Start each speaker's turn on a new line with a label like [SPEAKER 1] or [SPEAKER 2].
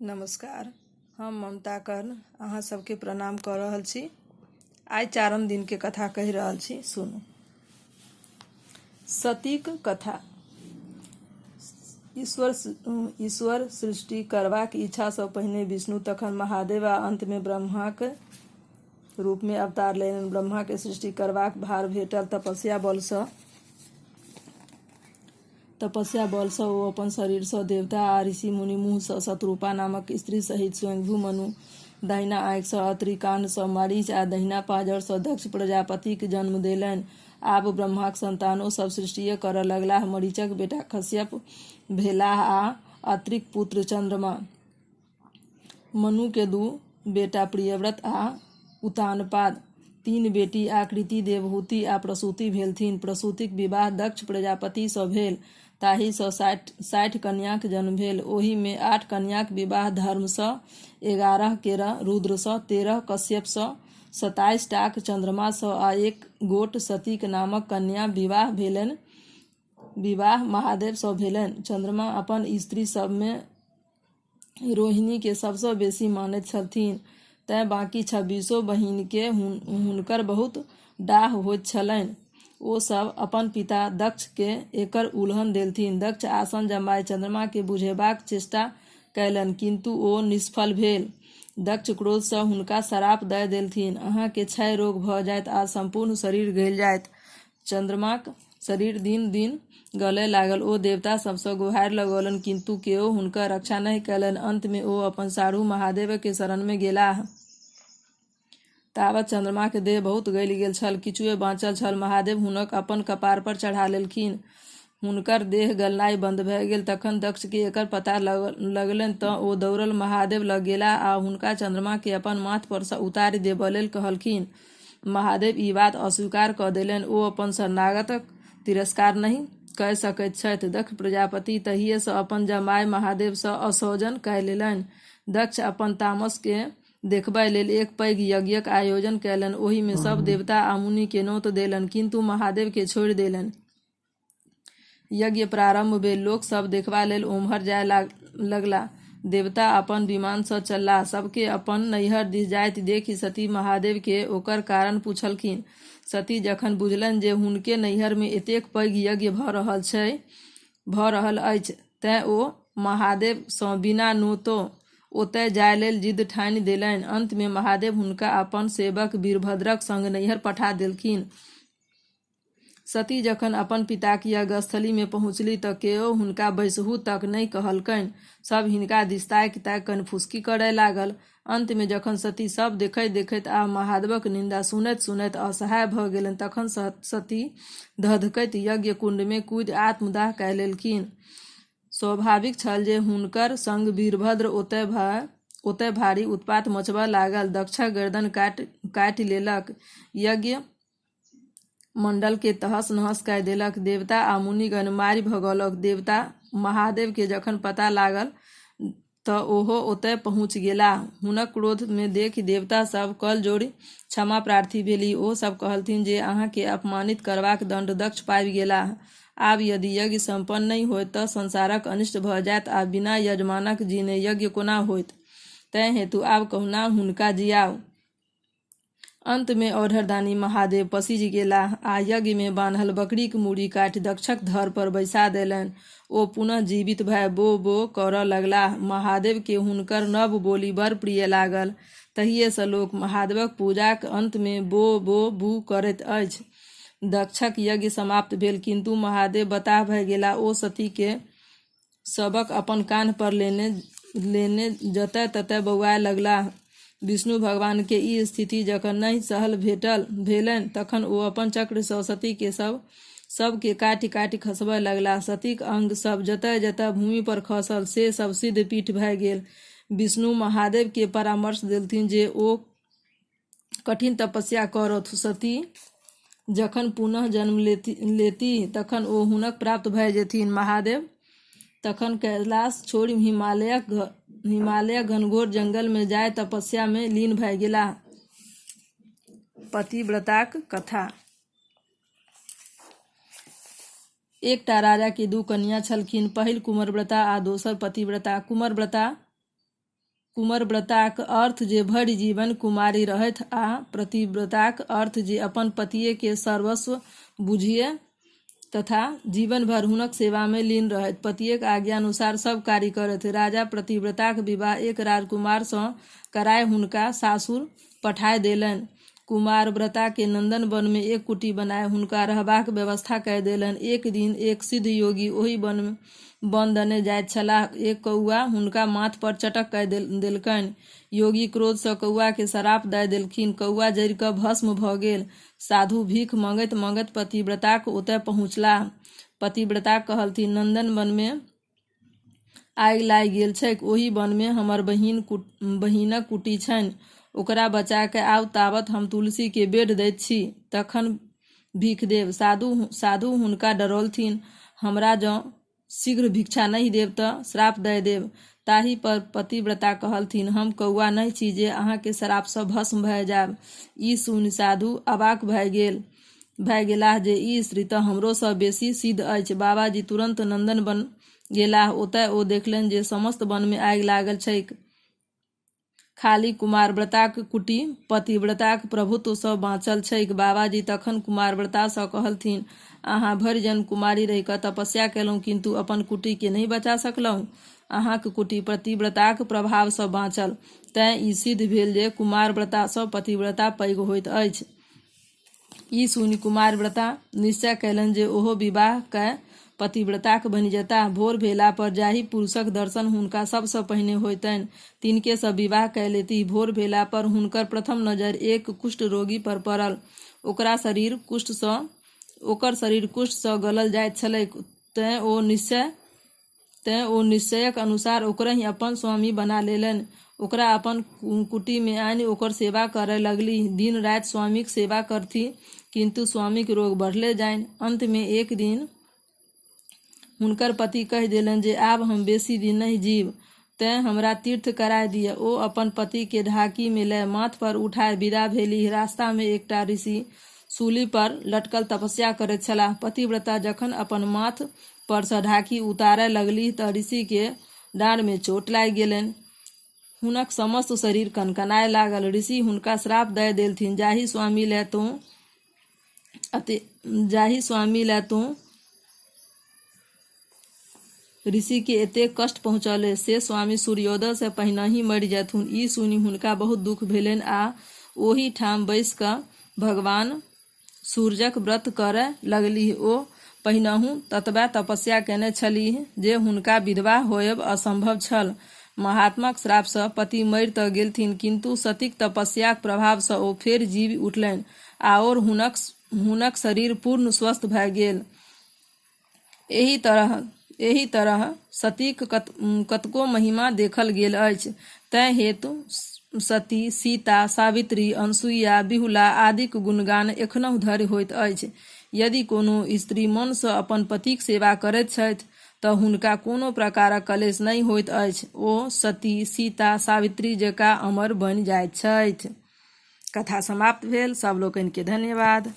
[SPEAKER 1] नमस्कार, हम ममता कर्ण अहाँ सबके प्रणाम कऽ रहल छी। आइ चारम दिन के कथा कहि रहल छी, सुनू। सतीक कथा। ईश्वर सृष्टि करबाक इच्छा सँ पहिने विष्णु, तखन महादेव आ अंत में ब्रह्माक रूप में अवतार लेलनि। ब्रह्मा के सृष्टि करबाक भार भेटल। तपस्या बल सँ ओ अपन शरीर सँ देवता आ ऋषि मुनि मुँह सँ शतरूपा नामक स्त्री सहित स्वयंभू मनु, दाहिना आँखि सँ अत्रि, कान सँ मारीच आ दहिना पाँजर सँ दक्ष प्रजापतिक जन्म देलनि। आब ब्रह्माक संतानो सब सृष्टिए करऽ लगलाह। मरीचक बेटा कश्यप भेलाह आ अत्रिक पुत्र चंद्रमा। मनु के दू बेटा प्रियव्रत आ उतानपाद, तीन बेटी आकृति, देवहूति आ प्रसूति भेलथिन। प्रसूतिक विवाह दक्ष प्रजापति सँ भेल, ताहि सँ 60 कन्याक जन्म भेल। ओहि में 8 कन्याक विवाह धर्म सँ, 11 केर रुद्र सँ, 13 कश्यप सँ, 27 टाक चंद्रमा सँ आ 1 गोट सतीक नामक कन्या विवाह भेलनि। विवाह महादेव सँ भेलनि। चंद्रमा अपन स्त्री सब में रोहिणी के सबसँ बेसी मानैत छलथिन, तें बाँकी 26 बहिन के हुनकर बहुत डाह होइत छलनि। ओ सब अपन पिता दक्ष के एकर उल्हन देलथिन। दक्ष आसन जमाय चंद्रमा के बुझेबाक चेष्टा कयलनि, किंतु ओ निष्फल भेल। दक्ष क्रोध सँ हुनका श्राप दय देलथिन, अहाँ के क्षय रोग भऽ जायत आ संपूर्ण शरीर गलि जायत। चंद्रमाक शरीर दिन दिन गलय लागल। ओ देवता सब सँ गुहारि लगौलनि, किंतु केओ हुनकर रक्षा नहि कयलनि। अंत में ओ अपन साढ़ू महादेव के शरण में गेलाह। ताबत चंद्रमा के देह बहुत गलि गेल छल, किछुए बाँचल छल। महादेव हुनक अपन कपार पर चढ़ा लेलखिन। हुनकर देह गलनाइ बंद भऽ गेल। तखन दक्ष के एकर पता लगलनि तऽ ओ दौड़ल महादेव लग गेलाह आ हुनका चंद्रमा के अपन माथ पर सँ उतारि देबऽ लेल कहलखिन। महादेव ई बात अस्वीकार कऽ देलनि। ओ अपन शरणागतक तिरस्कार नहि कय सकैत छथि। दक्ष प्रजापति तहिए सँ अपन जमाय महादेव सँ असौजन कय लेलनि। दक्ष अपन तामस के देखबय लेल एक पैघ यज्ञक आयोजन कयलनि। ओहि में सब देवता आ मुनि के नोत देलनि, किंतु महादेव के छोड़ि देलनि। यज्ञ प्रारंभ भेल। लोक सब देखबा लेल ओम्हर जाय लगला। देवता अपन विमान सँ चललाह। सबके अपन नैहर दिस जाइत देखि सती महादेव के ओकर कारण पूछलखिन। सती जखन बुझलनि जे हुनके नैहर में एतेक पैघ यज्ञ भऽ रहल अछि, तें ओ महादेव सँ बिना नोतो ओतय जाय लेल जिद्द ठानि देलनि। अंत में महादेव हुनका अपन सेवक वीरभद्रक संग नैहर पठा देलखिन। सती जखन अपन पिताक यज्ञस्थली में पहुँचली तऽ केओ हुनका बैसहु तक नहि कहलकनि। सब हिनका दिस ताकि ताकि कनफुसकी करय लागल। अंत में जखन सती सब देखैत देखैत आ महादेवक निंदा सुनैत सुनैत असहाय भऽ गेलनि, तखन सती धधकैत यज्ञ कुंड में कूदि आत्मदाह कय लेलखिन। स्वाभाविक छल जे हुनकर संग वीरभद्र ओतय भारी उत्पात मचबय लागल। दक्षक गर्दन काटि लेलक, यज्ञ मंडल के तहस नहस कय देलक। देवता आ मुनिगण मारि भगौलक। देवता महादेव के जखन पता लागल तऽ ओहो ओतय पहुँच गेलाह। हुनक क्रोध में देखि देवता सब कल जोड़ि क्षमा प्रार्थी भेलीह। ओ सब कहलथिन जे अहाँ के अपमानित करबाक दंड दक्ष पाबि गेलाह। आब यदि यज्ञ संपन्न नहि होयत तऽ संसारक अनिष्ट भऽ जायत आ बिना यजमानक जीने यज्ञ कोना होयत। तैं हेतु आब कहुना हुनका जियाउ। अंत में औढ़रदानी महादेव पसिझ गेलाह आ यज्ञ में बान्हल बकरीक मूड़ी काटि दक्षक धड़ पर बैसा देलनि। ओ पुनः जीवित भय बो बो करऽ लगलाह। महादेव के हुनकर नव बोली बड़ प्रिय लागल। तहिए सँ लोक महादेवक पूजाक अंत में बो बो बू करैत अछि। दक्षक यज्ञ समाप्त भेल, किंतु महादेव बताह भय गेलाह। ओ सती के सबक अपन कान्ह पर लेने जतय ततय बौआय लगलाह। विष्णु भगवान के ई स्थिति जखन नहि सहल भेलनि, तखन ओ अपन चक्र सँ सती के सब के काटि काटि खसबय लगलाह। सतीक अंग सब जतय जतय भूमि पर खसल से सब सिद्ध पीठ भय गेल। विष्णु महादेव के परामर्श देलथिन जे ओ कठिन तपस्या करथु। सती जखन पुनः जन्म लेती तखन ओ हुनक प्राप्त भय जेथिन। महादेव तखन कैलाश छोड़ि हिमालयक घनघोर जंगल में जाय तपस्या में लीन भय गेलाह। पतिव्रताक कथा। एकटा राजा के 2 कन्या छलखिन, पहिल कुंवरव्रता आ दोसर पतिव्रता। कुंवरव्रता कुमारव्रताक अर्थ जे भरि जीवन कुमारी रहथि आ पतिव्रताक अर्थ जे अपन पतिये के सर्वस्व बुझिए तथा जीवन भर हुनक सेवा में लीन रहथि, पतियेक आज्ञा अनुसार सब कार्य करथि। राजा पतिव्रताक विवाह एक राजकुमार सँ कराय हुनका सासुर पठाय देलनि। कुमारव्रता के नंदन वन में एक कुटी बनाय हुनका रहबाक व्यवस्था कय देलनि। एक दिन एक सिद्ध योगी ओहि वन दने जाइत छलाह। एक कौआ हुनका माथ पर चटक कय देलकनि। योगी क्रोध सँ कौआ के श्राप दय देलखिन। कौआ जरि क भस्म भ गेल। साधु भीख मंगैत मंगैत पतिव्रताक ओतय पहुँचलाह। पतिव्रता कहलथिन, नंदन वन में आगि लागि गेल छैक। ओहि वन में हमर बहिनक कुटी छनि, ओकरा बचा के आउ, ताबत हम तुलसी के बेढ़ दैत छी, तखन भीख देब। साधु हुनका डरौलथिन, हमरा जँ शीघ्र भिक्षा नहीं देब तऽ श्राप दय देब। ताहि पर पतिव्रता कहलथिन, हम कौआ नहीं छी जे अहाँ के श्राप सँ भस्म भय जायब। ई सुनि साधु अवाक भय गेलाह जे ई स्त्री तऽ हमरो सँ बेसी सिद्ध अछि। बाबाजी तुरंत नंदन वन गेलाह। ओतय ओ देखलनि जे समस्त वन में आगि लागल छैक, खाली कुमारव्रताक कुटी पतिव्रताक प्रभुत्व सँ बाँचल छैक। बाबाजी तखन कुमारव्रता सँ कहलथिन, अहाँ भरि जन्म कुमारी रहि क तपस्या केलहुँ, किंतु अपन कुटी के नहीं बचा सकलहुँ। अहाँक कुटी पतिव्रताक प्रभाव सँ बाँचल, तेँ ई सिद्ध भेल जे कुमारव्रता सँ पतिव्रता पैघ होइत अछि। ई सुनि कुमारव्रता निश्चय कयलनि जे ओहो विवाह कय पतिव्रताक बनि जेताह। भोर भेला पर जाहि पुरुषक दर्शन हुनका सबसँ पहिने होइतनि, तिनके सँ विवाह कय लेती। भोर भेला पर हुनकर प्रथम नजर एक कुष्ठ रोगी पर पड़ल। ओकर शरीर कुष्ठ सँ गलल जाइत छलैक। तेँ ओ निश्चयक अनुसार ओकरहि अपन स्वामी बना लेलनि। ओकरा अपन कुटी में आनि ओकर सेवा करय लगलीह। दिन राति स्वामीक सेवा करती, किंतु स्वामीक रोग बढ़ले जानि। अंत में एक दिन हुनकर पति कहि देलनि जे आब हम बेसी दिन नहीं जीब, तेँ हमरा तीर्थ कराय दिअ। ओ अपन पति के ढाकी में लय माथ पर उठाय विदा भेलीह। रास्ता में एकटा ऋषि सूली पर लटकल तपस्या करैत छलाह। पतिव्रता जखन अपन माथ पर सँ ढाकी उतारय लगलीह तऽ ऋषि के डाँड़ में चोट लागि गेलनि। हुनक समस्त शरीर कनकनाय लागल। ऋषि हुनका श्राप दय देलथिन, जाहि स्वामी लय तों ऋषि के एतेक कष्ट पहुँचौले, से स्वामी सूर्योदय से पहिनहि मरि जैथुन। ई सुनि हुनका बहुत दुख भेलनि आ ओहि ठाम बैस क भगवान सूर्यक व्रत करय लगलीह। ओ पहिनहुँ ततबे तपस्या केने छलीह जे हुनका विधवा होयब असंभव छल। महात्माक श्राप सँ पति मरि तऽ गेलथिन, किंतु सतीक तपस्याक प्रभाव सँ ओ फेर जीवि उठलनि आओर हुनक शरीर पूर्ण स्वस्थ भय गेल। एहि तरह सतीक कतको महिमा देखल गेल अछि। तैं हेतु सती, सीता, सावित्री, अनसुईया, बिहुला आदिक गुणगान एखनहुँ धरि होइत अछि। यदि कोनो स्त्री मन सँ अपन पतिक सेवा करैत छथि तऽ हुनका कोनो प्रकारक क्लेश नहि होइत अछि। ओ सती, सीता, सावित्री जकाँ अमर बनि जाइत छथि। कथा समाप्त भेल। सब लोकनि के धन्यवाद।